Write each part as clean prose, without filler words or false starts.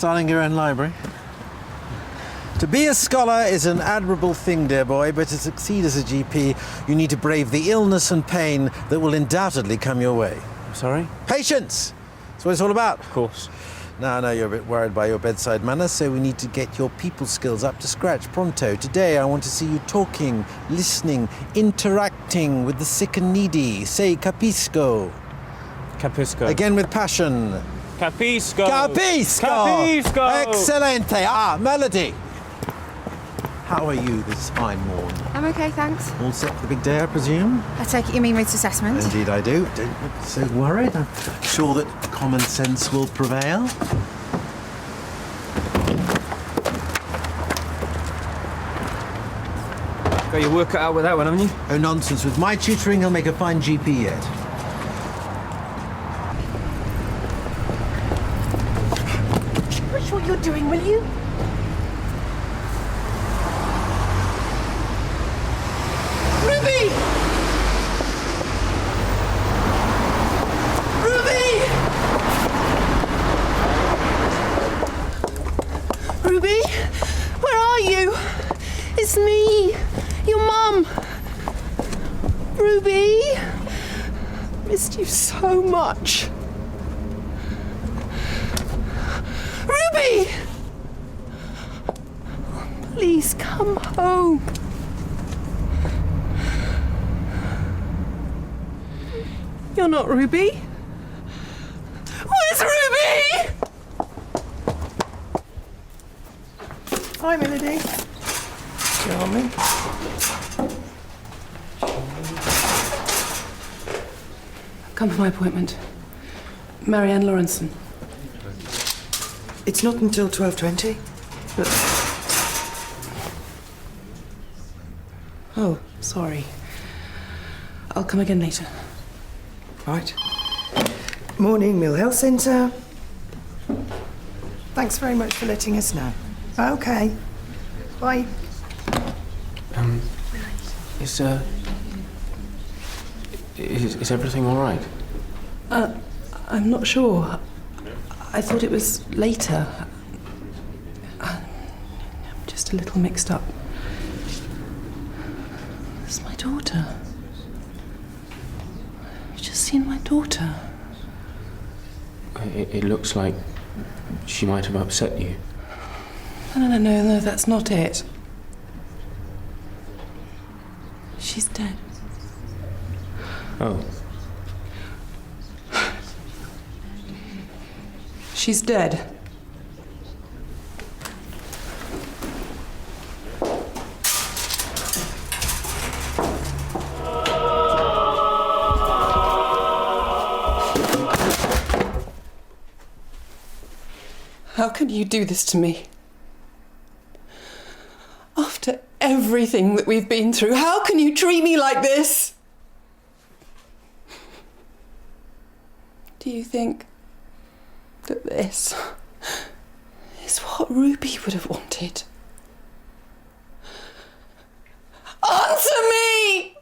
starting your own library? To be a scholar is an admirable thing, dear boy, but to succeed as a GP, you need to brave the illness and pain that will undoubtedly come your way. Sorry? Patience! That's what it's all about. Of course. Now, I know you're a bit worried by your bedside manners, so we need to get your people skills up to scratch pronto. Today, I want to see you talking, listening, interacting with the sick and needy. Say capisco. Capisco. Again with passion. Capisco. Capisco! Capisco! Excelente! Ah, Melody! How are you this fine morn? I'm okay, thanks. All set for the big day, I presume? I take it you mean Ruth's assessment? Indeed I do. Don't look so worried. I'm sure that common sense will prevail. Got your work cut out with that one, haven't you? Oh, nonsense. With my tutoring, he'll make a fine GP yet. Watch what you're doing, will you? Ruby! Ruby! Ruby? Where are you? It's me, your mum. Ruby? Missed you so much. Ruby! Please come home. You're not Ruby. Where's Ruby? Hi, Melody. Charming. Come for my appointment. Marianne Lawrenson. It's not until 12:20. But... Oh, sorry. I'll come again later. Right. Morning, Mill Health Centre. Thanks very much for letting us know. Okay. Bye. Is everything all right? I'm not sure. I thought it was later. I'm just a little mixed up. It's my daughter. I've just seen my daughter. It looks like she might have upset you. No, that's not it. She's dead. Oh. She's dead. How can you do this to me? After everything that we've been through, how can you treat me like this? Do you think that this is what Ruby would have wanted? Answer me!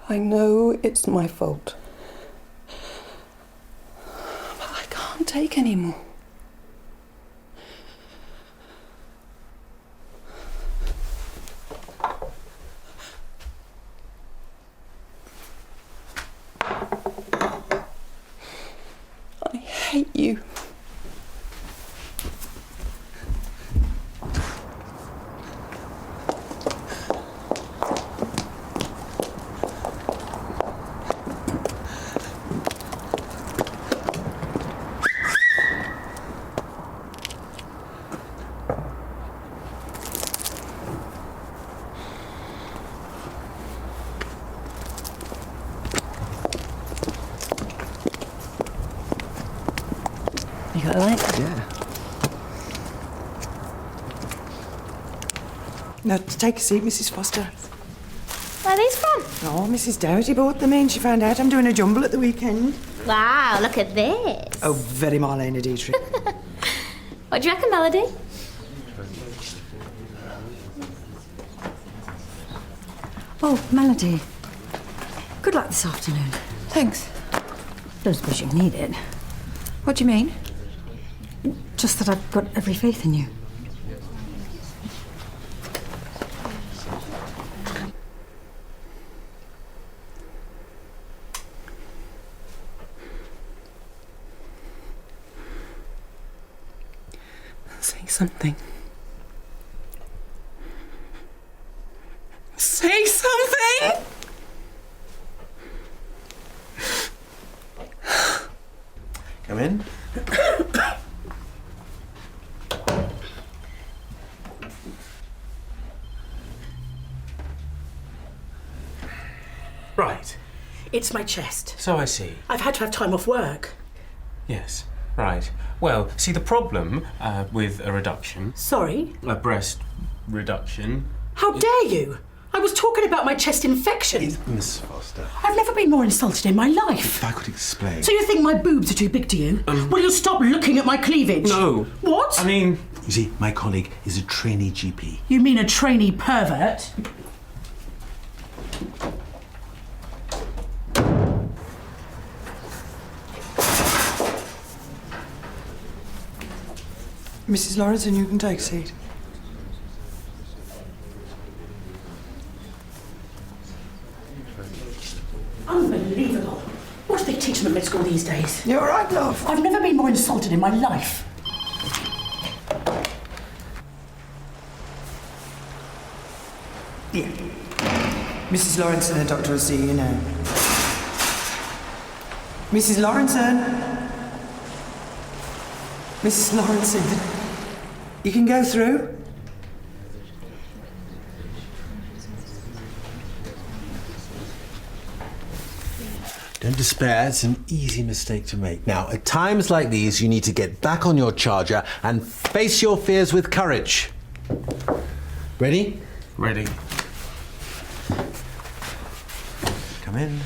I know it's my fault, but I can't take any more. I hate you. You got a light? Yeah. Now, take a seat, Mrs. Foster. Where are these from? Oh, Mrs. Doherty brought them in. She found out I'm doing a jumble at the weekend. Wow, look at this. Oh, very Marlena Dietrich. What do you reckon, Melody? Oh, Melody. Good luck this afternoon. Thanks. Don't suppose you need it. What do you mean? Just that I've got every faith in you. Say something. Say something! Come in. Right. It's my chest. So I see. I've had to have time off work. Yes. Right. Well, see, the problem with a reduction, Sorry? a breast reduction. How dare you? I was talking about my chest infection. Miss Foster. I've never been more insulted in my life. If I could explain. So you think my boobs are too big to you? Will you stop looking at my cleavage? No. What? I mean, You see, my colleague is a trainee GP. You mean a trainee pervert? Mrs. Lawrence, and you can take a seat. Unbelievable. What do they teach them at med school these days? You're right, love. I've never been more insulted in my life. Yeah. Mrs. Lawrence and the doctor will see you now. Mrs. Lawrenson. Mrs. Lawrenson. You can go through. Don't despair, it's an easy mistake to make. Now, at times like these, you need to get back on your charger and face your fears with courage. Ready? ready. Come in.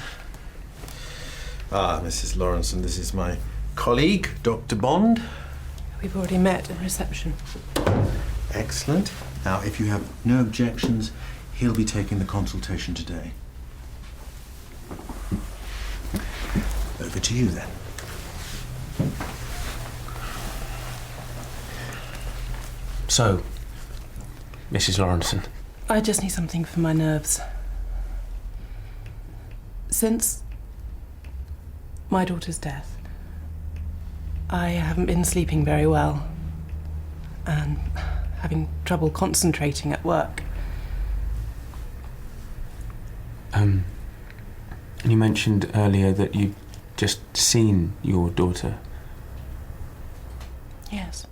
Ah, Mrs. Lawrence, and this is my colleague, Dr. Bond. We've already met at reception. Excellent. Now, if you have no objections, he'll be taking the consultation today. Over to you, then. So, Mrs. Lawrenson. I just need something for my nerves. Since my daughter's death, I haven't been sleeping very well and having trouble concentrating at work. You mentioned earlier that you'd just seen your daughter. Yes.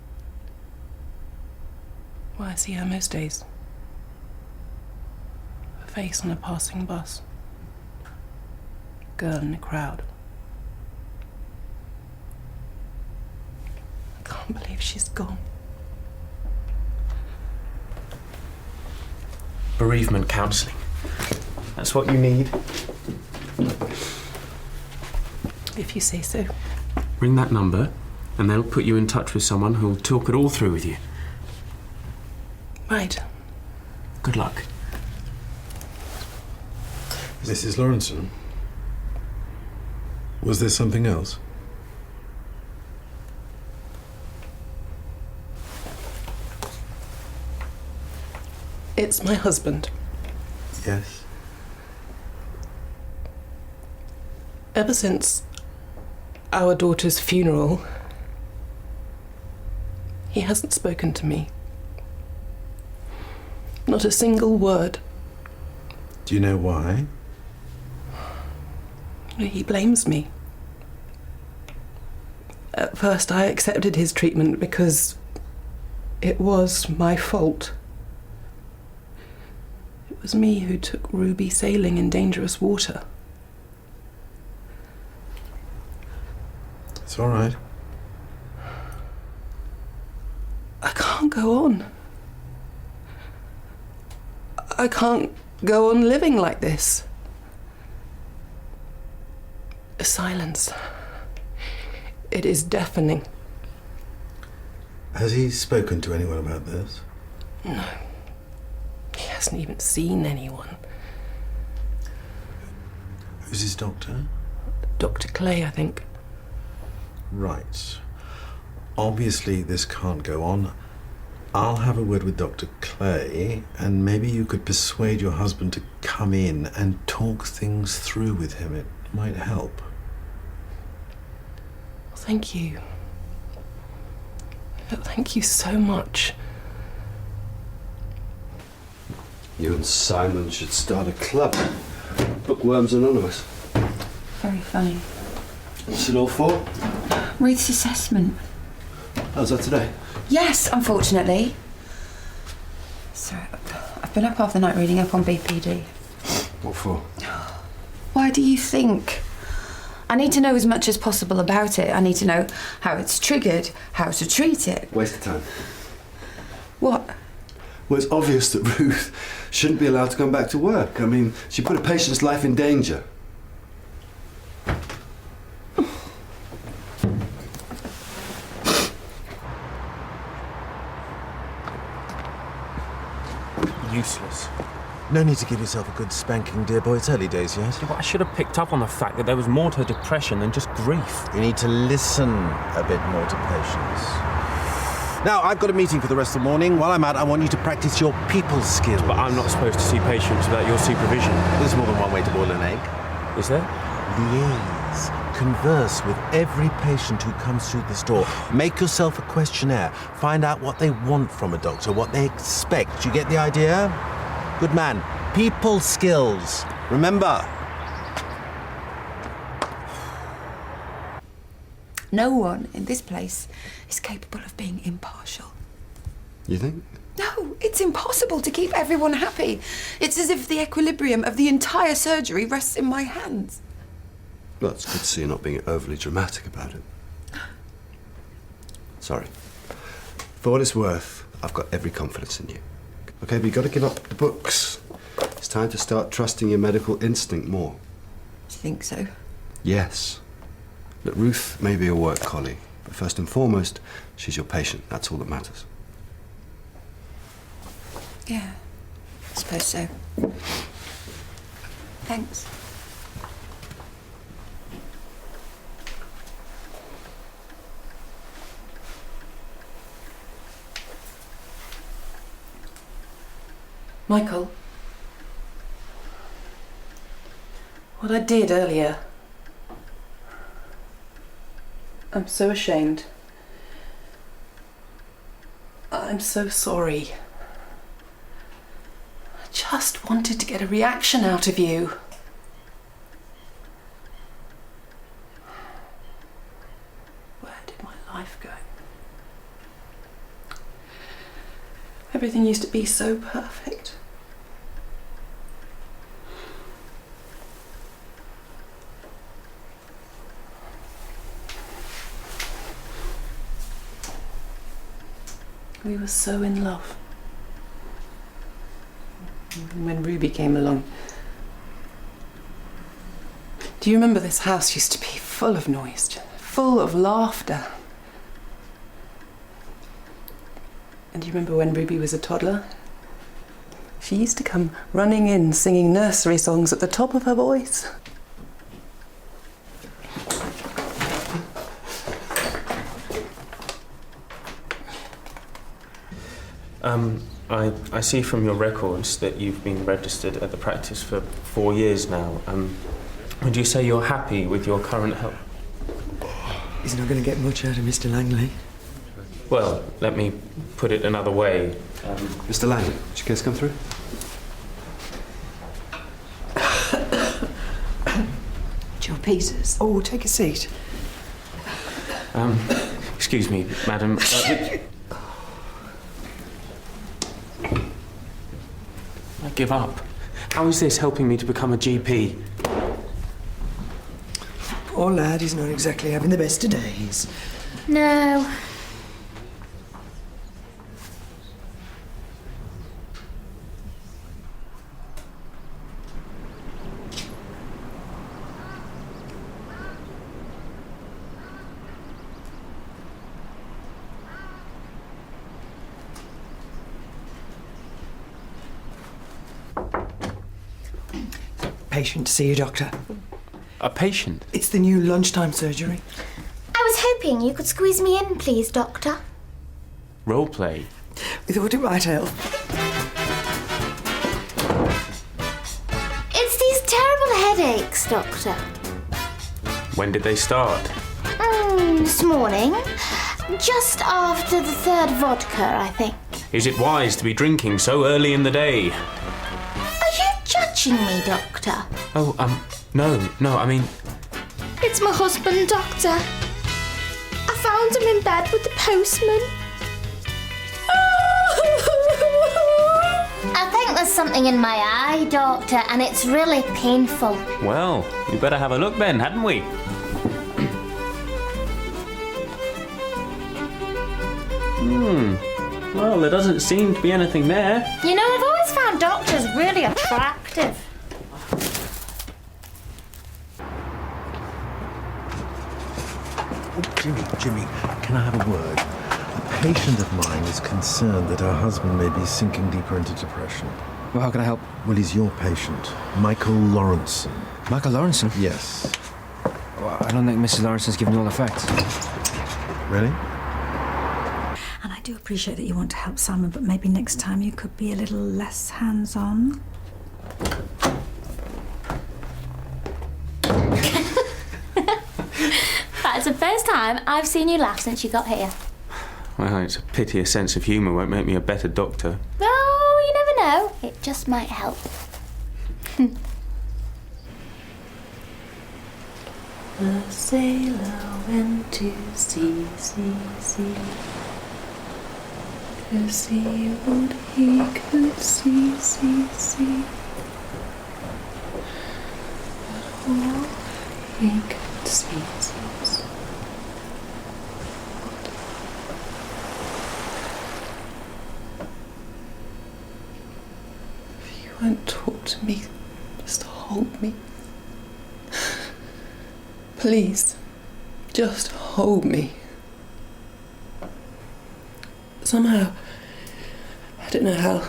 Well, I see her most days. Her face on a passing bus. Girl in a crowd. I can't believe she's gone. Bereavement counselling. That's what you need. If you say so. Ring that number and they'll put you in touch with someone who'll talk it all through with you. Right. Good luck. Mrs. Lawrenson, was there something else? It's my husband. Yes. Ever since our daughter's funeral, he hasn't spoken to me. Not a single word. Do you know why? He blames me. At first I accepted his treatment because it was my fault. It was me who took Ruby sailing in dangerous water. It's all right. I can't go on. I can't go on living like this. Silence. It is deafening. Has he spoken to anyone about this? No. He hasn't even seen anyone. Who's his doctor? Dr. Clay, I think. Right. Obviously, this can't go on. I'll have a word with Dr. Clay, and maybe you could persuade your husband to come in and talk things through with him. It might help. Thank you. Thank you so much. You and Simon should start a club. Bookworms Anonymous. Very funny. What's it all for? Ruth's assessment. How's that today? Yes, unfortunately. So, I've been up half the night reading up on BPD. What for? Why do you think? I need to know as much as possible about it. I need to know how it's triggered, how to treat it. Waste of time. What? Well, it's obvious that Ruth shouldn't be allowed to come back to work. I mean, she put a patient's life in danger. Useless. No need to give yourself a good spanking, dear boy. It's early days yet. Yeah, but I should have picked up on the fact that there was more to her depression than just grief. You need to listen a bit more to patients. Now, I've got a meeting for the rest of the morning. While I'm out, I want you to practice your people skills. But I'm not supposed to see patients without your supervision. There's more than one way to boil an egg. Is there? Liaise. Converse with every patient who comes through this door. Make yourself a questionnaire. Find out what they want from a doctor, what they expect. You get the idea? Good man. People skills. Remember. No one in this place is capable of being impartial. You think? No, it's impossible to keep everyone happy. It's as if the equilibrium of the entire surgery rests in my hands. Well, it's good to see you not being overly dramatic about it. Sorry. For what it's worth, I've got every confidence in you. Okay, but you've got to give up the books. It's time to start trusting your medical instinct more. Do you think so? Yes. Look, Ruth may be a work colleague, but first and foremost, she's your patient. That's all that matters. Yeah, I suppose so. Thanks. Michael, what I did earlier, I'm so ashamed. I'm so sorry. I just wanted to get a reaction out of you. Where did my life go? Everything used to be so perfect. We were so in love. And when Ruby came along, do you remember this house used to be full of noise, full of laughter? And do you remember when Ruby was a toddler? She used to come running in singing nursery songs at the top of her voice. I see from your records that you've been registered at the practice for 4 years now. Would you say you're happy with your current health? He's not going to get much out of Mr. Langley. Well, let me put it another way. Mr. Langley, did your case come through? Joe Peters. Oh, take a seat. Excuse me, madam. I give up. How is this helping me to become a GP? Poor lad, he's not exactly having the best of days. No. Patient to see you, Doctor. A patient? It's the new lunchtime surgery. I was sleeping. You could squeeze me in, please, Doctor. Role play. We thought it might help. It's these terrible headaches, Doctor. When did they start? This morning. Just after the third vodka, I think. Is it wise to be drinking so early in the day? Are you judging me, Doctor? Oh, no, I mean... It's my husband, Doctor. I found him in bed with the postman. I think there's something in my eye, Doctor, and it's really painful. Well, we better have a look then, hadn't we? Well, there doesn't seem to be anything there. You know, I've always found doctors really attractive. Oh, Jimmy, can I have a word? A patient of mine is concerned that her husband may be sinking deeper into depression. Well, how can I help? Well, he's your patient, Michael Lawrenson. Michael Lawrenson? Yes. Well, I don't think Mrs. Lawrenson's given you all the facts. Really? And I do appreciate that you want to help Simon, but maybe next time you could be a little less hands-on. That's the first time I've seen you laugh since you got here. Well, it's a pity a sense of humour won't make me a better doctor. Oh, you never know. It just might help. The sailor went to sea, sea. To see what he could see. But all he could see. If you won't talk to me, just hold me. Please, just hold me. Somehow, I don't know how,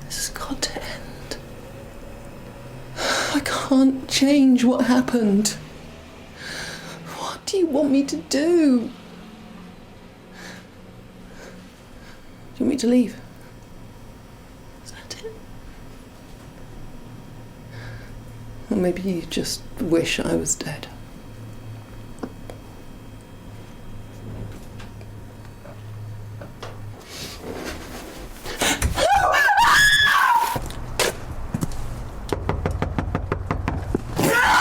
this has got to end. I can't change what happened. What do you want me to do? Do you want me to leave? Is that it? Or maybe you just wish I was dead.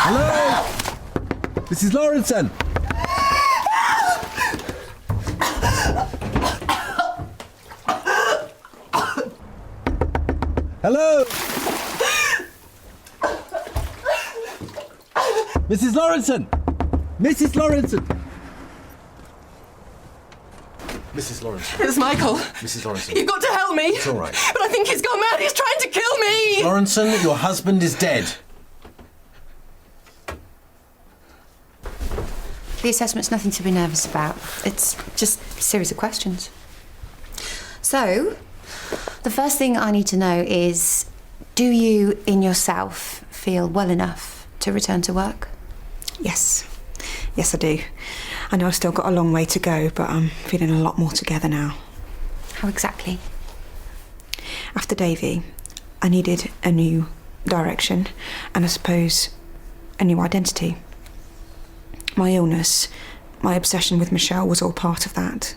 Hello? Mrs. Lawrenson? Hello? Mrs. Lawrenson! Mrs. Lawrenson! Mrs. Lawrenson. It's Michael. Mrs. Lawrenson. You've got to help me. It's all right. But I think he's gone mad. He's trying to kill me. Lawrenson, your husband is dead. The assessment's nothing to be nervous about. It's just a series of questions. So, the first thing I need to know is, do you, in yourself, feel well enough to return to work? Yes. Yes, I do. I know I've still got a long way to go, but I'm feeling a lot more together now. How exactly? After Davy, I needed a new direction and I suppose a new identity. My illness, my obsession with Michelle was all part of that.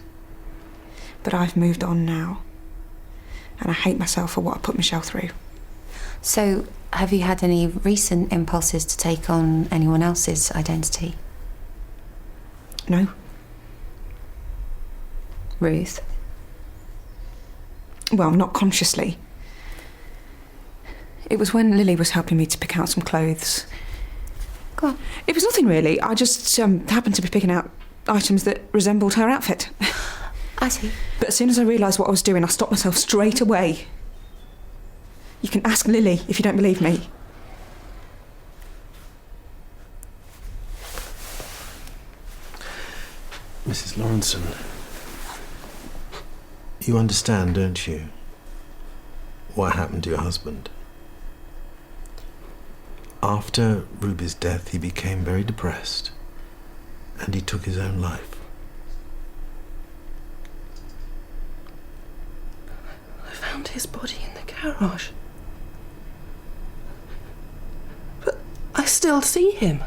But I've moved on now. And I hate myself for what I put Michelle through. So, have you had any recent impulses to take on anyone else's identity? No. Ruth? Well, not consciously. It was when Lily was helping me to pick out some clothes. Go on. It was nothing really. I just happened to be picking out items that resembled her outfit. I see. But as soon as I realised what I was doing, I stopped myself straight away. You can ask Lily if you don't believe me. Mrs. Lawrenson, you understand, don't you, what happened to your husband? After Ruby's death, he became very depressed. and he took his own life. I found his body in the garage. But I still see him.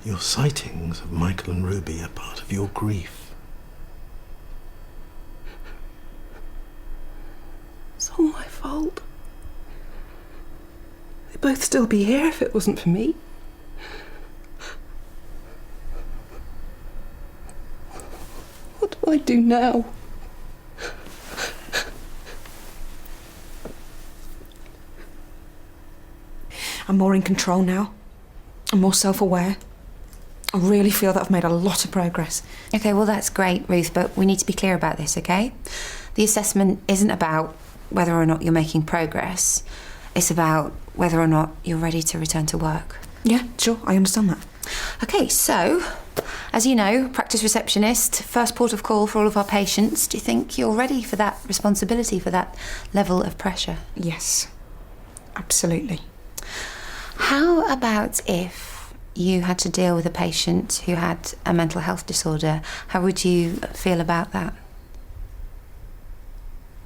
Your sightings of Michael and Ruby are part of your grief. It's all my fault. They'd both still be here if it wasn't for me. What do I do now? I'm more in control now. I'm more self-aware. I really feel that I've made a lot of progress. Okay, well, that's great, Ruth, but we need to be clear about this, okay? The assessment isn't about whether or not you're making progress. It's about whether or not you're ready to return to work. Yeah, sure, I understand that. Okay, so, as you know, practice receptionist, first port of call for all of our patients. Do you think you're ready for that responsibility, for that level of pressure? Yes, absolutely. How about if you had to deal with a patient who had a mental health disorder? How would you feel about that?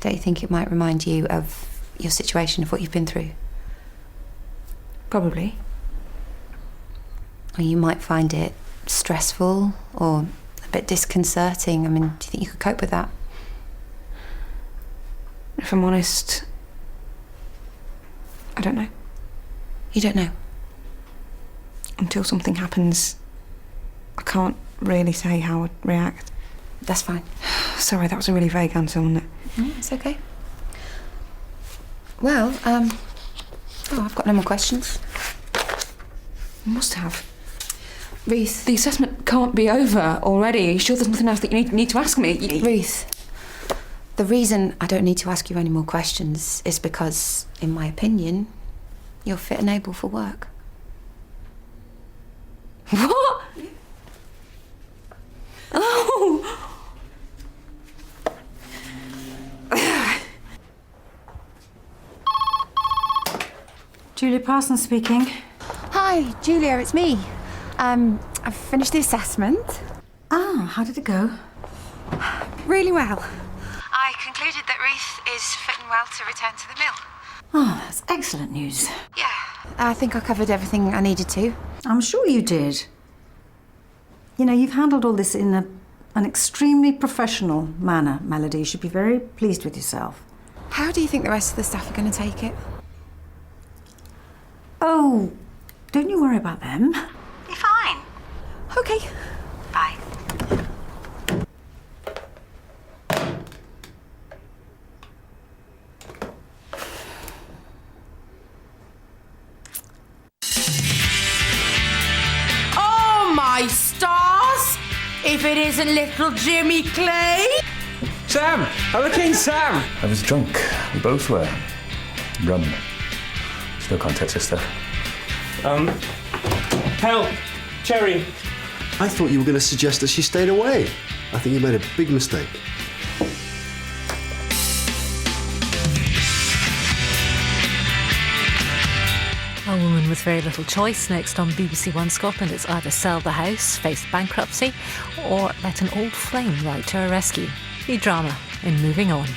Don't you think it might remind you of your situation, of what you've been through? Probably. Or you might find it stressful or a bit disconcerting. I mean, do you think you could cope with that? If I'm honest, I don't know. You don't know? Until something happens, I can't really say how I'd react. That's fine. Sorry, that was a really vague answer, wasn't it? It's okay. Well, I've got no more questions. You must have. Ruth. The assessment can't be over already. Are you sure there's nothing else that you need to ask me? Ruth, the reason I don't need to ask you any more questions is because, in my opinion, you're fit and able for work. What? Oh! Julia Parsons speaking. Hi, Julia, it's me. I've finished the assessment. Ah, how did it go? Really well. I concluded that Ruth is fit and well to return to the mill. Oh, that's excellent news. Yeah, I think I covered everything I needed to. I'm sure you did. You know, you've handled all this in an extremely professional manner, Melody. You should be very pleased with yourself. How do you think the rest of the staff are going to take it? Oh, don't you worry about them. You're fine. Okay. Bye. Oh, my stars! If it isn't little Jimmy Clay! Sam! Hurricane Sam! I was drunk. We both were. Rum. Still can't touch this stuff. Help! Cherry! I thought you were going to suggest that she stayed away. I think you made a big mistake. A woman with very little choice. Next on BBC1 Scotland, it's either sell the house, face bankruptcy, or let an old flame ride to her rescue. New drama in Moving On.